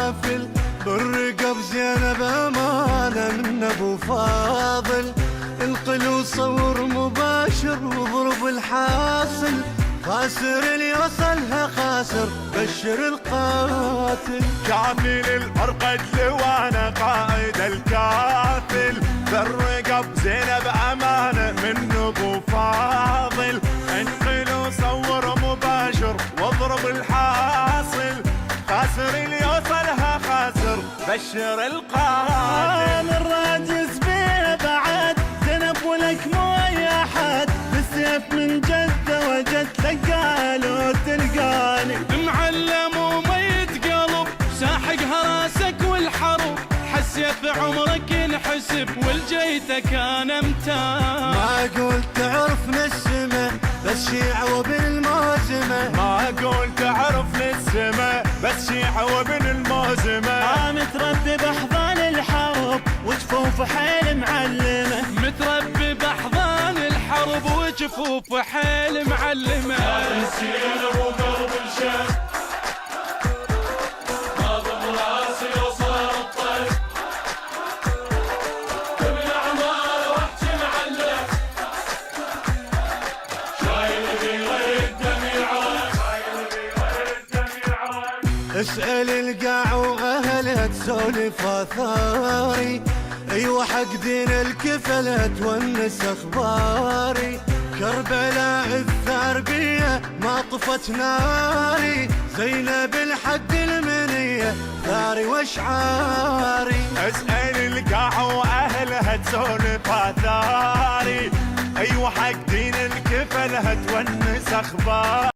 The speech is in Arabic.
قافل بالرقب زينب امانه من ابو فاضل. انقل وصور مباشر واضرب الحاصل، خاسر اللي وصلها خاسر بشر القاتل. كافل الارقد لوانا قائد الكافل، بالرقب زينب امانه من ابو فاضل. انقل وصور مباشر واضرب الحاصل، خاسر اللي يوصلها خاسر بشر القاتل. الراجس بيه بعد زينب ولك مو اي احد، بالسيف من جده وجد لقالو تلقاني. معلم وميت قلب ساحقها راسك والحرب، حسيت عمرك ينحسب والجيتك انا امتان. ما قلت تعرفنا السما بس شيعة وبن الموزمة، ما قلت تعرفني السما بس شيعة وبن الموزمة. متربي باحضان الحرب وجفوف حيل معلمه، متربي باحضان الحرب وجفوف حيل معلمه. نسينا وقلب الشام ما ضم راسي وصار الطيب، كل اعمال واحكي معلم شايل بي غير الدم يعرف، شايل بي غير الدم يعرف. اسأل القاع واهلها تسولف اثاري، ايوه حق دين الكفلة تونس اخباري. كربلاء الثار بيه ما طفت ناري، زينب الحق المنية ثاري واشعاري. اسأل القاع واهلها تسولف اثاري، ايوه حق دين الكفلها تونس اخباري.